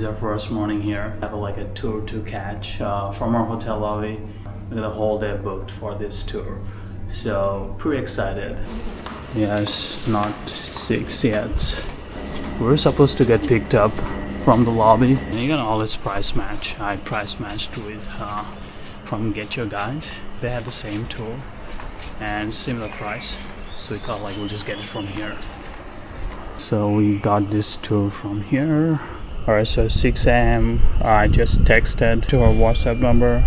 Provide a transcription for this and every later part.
is our first morning here. We have like a tour to catch from our hotel lobby. We got a whole day booked for this tour, so pretty excited. Yeah, it's not 6 yet. We're supposed to get picked up from the lobby. And you can always price match. I price matched with from Get Your Guide. They have the same tour and similar price, so we thought like we'll just get it from here. So we got this tour from here. Alright, so 6 a.m. I just texted to her WhatsApp number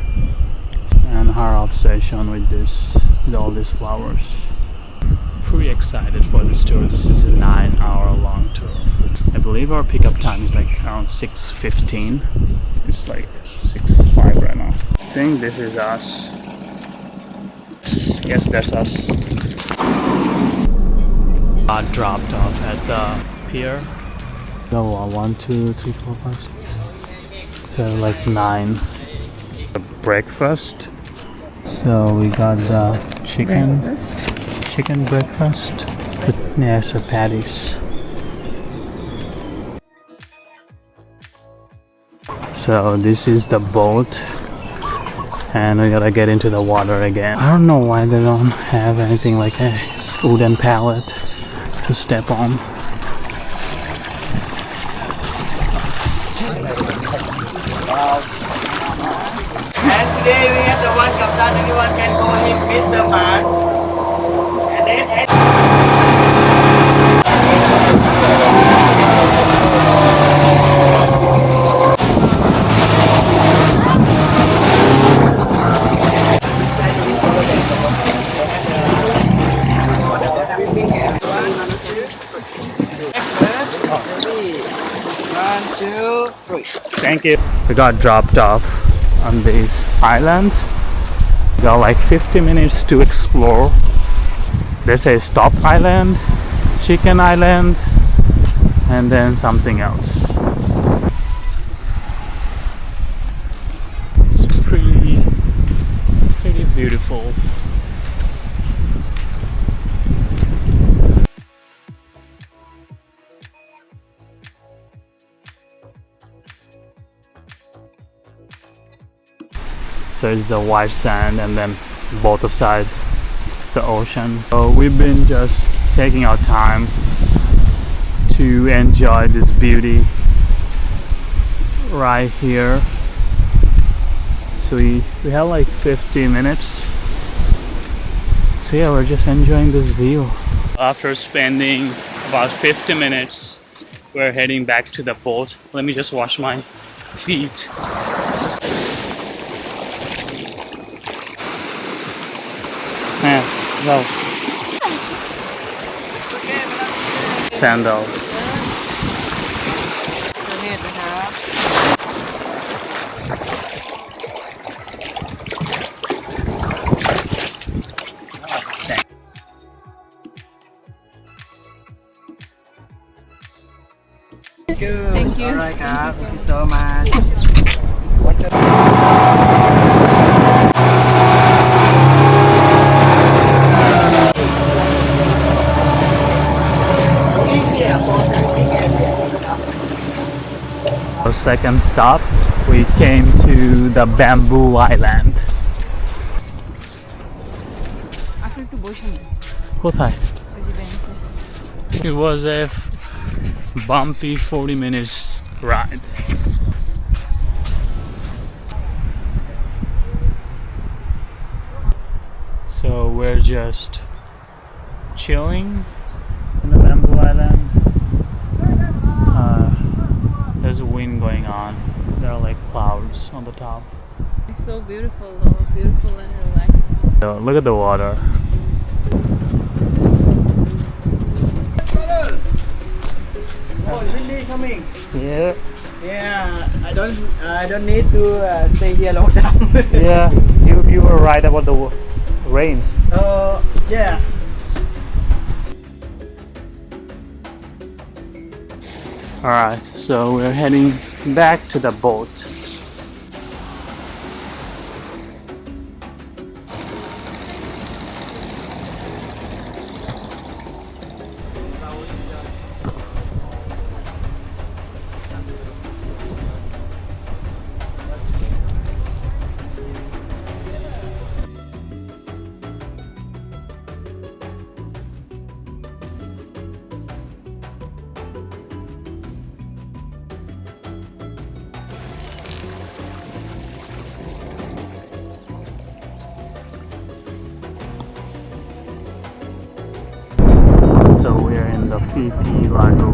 and her obsession with this, with all these flowers. Pretty excited for this tour. This is a 9-hour long tour. I believe our pickup time is like around 6:15. It's like 6:05 right now. I think this is us. Yes, that's us. Got dropped off at the pier. So 1, 2, 3, 4, 5, 6. So like 9. Breakfast. So we got the chicken breakfast. Yeah, so patties. So this is the boat, and we gotta get into the water again. I don't know why they don't have anything like a wooden pallet to step on. And today we have the one captain, anyone can call him Mr. Man. And then One, two, three. Thank you. We got dropped off on these islands. We got like 50 minutes to explore. They say Stop Island, Chicken Island, and then something else. It's pretty beautiful. So it's the white sand, and then both of sides it's the ocean. So we've been just taking our time to enjoy this beauty right here. So we have like 50 minutes. So yeah, we're just enjoying this view. After spending about 50 minutes, we're heading back to the boat. Let me just wash my feet. No. Sandals. Thank you. Alright, thank you so much. Our second stop, we came to the Bamboo Island. It was a bumpy 40 minutes ride. So we're just chilling in the Bamboo Island. There's a wind going on. There are like clouds on the top. It's so beautiful though, beautiful and relaxing. So look at the water. Oh, windy coming. Yeah. Yeah, I don't need to stay here long time. Yeah, you were right about the rain. Yeah. Alright, so we're heading back to the boat. PP Lago.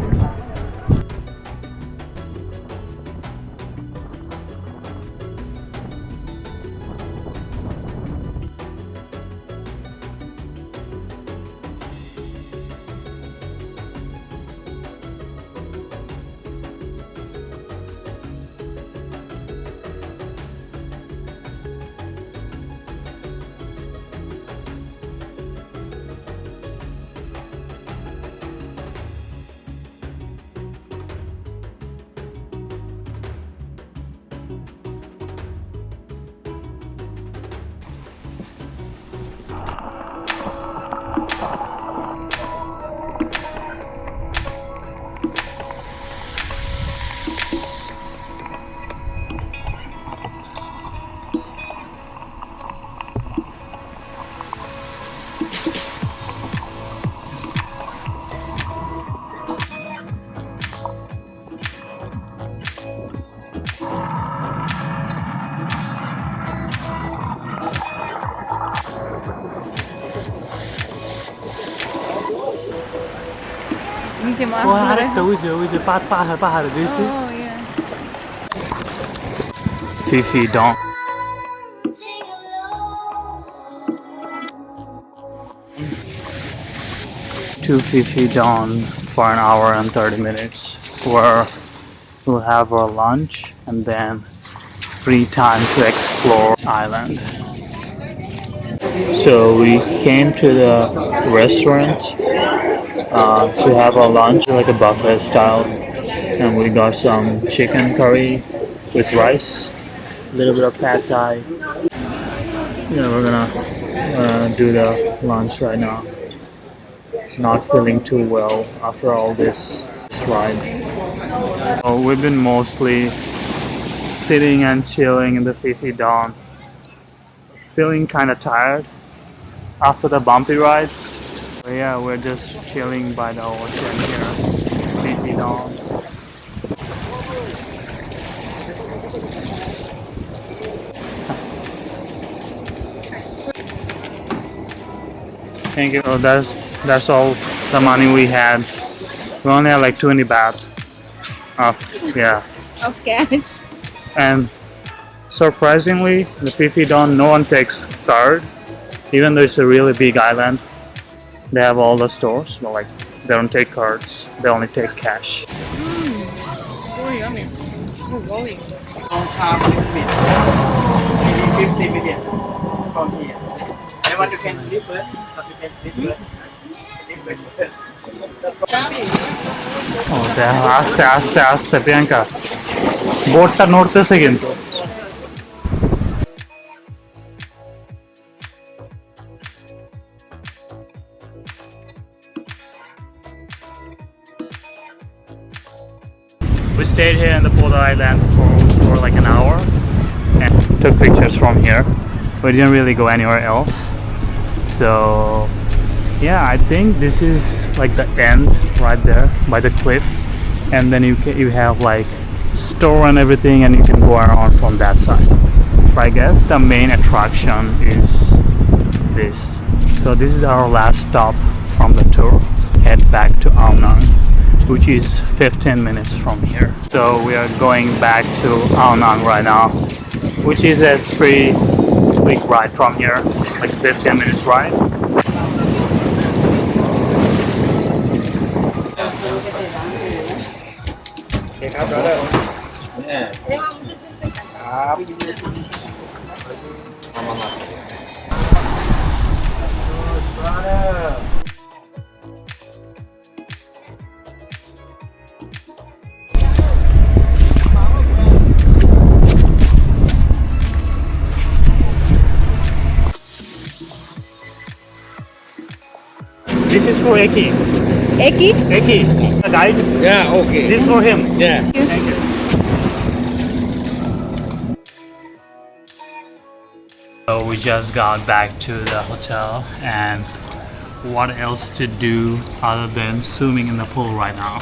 नीचे मार Oh, रहा है। harap pahar, do you see? Oh yeah. Fifi Dong. To Fifi Dawn for an hour and 30 minutes, where we'll have our lunch and then free time to explore island. So we came to the restaurant to have our lunch, like a buffet style, and we got some chicken curry with rice, a little bit of pad thai. Yeah, we're gonna do the lunch right now. Not feeling too well after all this ride. So we've been mostly sitting and chilling in the Fifi Dawn. Feeling kind of tired after the bumpy ride. But yeah, we're just chilling by the ocean here, Fifi Dawn. Thank you. So that's all the money we had. We only had like 20 baht. Yeah. Of cash. And surprisingly, the Fifi Dawn, no one takes card, even though it's a really big island. They have all the stores, but like they don't take cards. They only take cash. So yummy. Oh, rolling. Long time limit. Maybe 50 minutes from here. Anyone you can sleep first? You can sleep first. Sleep first. আস্তে আস্তে প্রিয়াঙ্কা বোটটা নড়তেছে কিন্তু We stayed here in the Poda island for like an hour and took pictures from here. We didn't really go anywhere else. So yeah, I think this is like the end right there by the cliff, and then you have like store and everything, and you can go around from that side. But I guess the main attraction is this. So this is our last stop from the tour. Head back to Ao Nang, which is 15 minutes from here. So we are going back to Ao Nang right now, which is a pretty quick ride from here, like 15 minutes ride. Okay,ครับ brother. This is for Eki. Eki? Eki, the guide. Yeah, okay. This is for him. Yeah. Thank you. So we just got back to the hotel, and what else to do other than swimming in the pool right now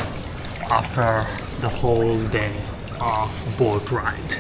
after the whole day of boat ride.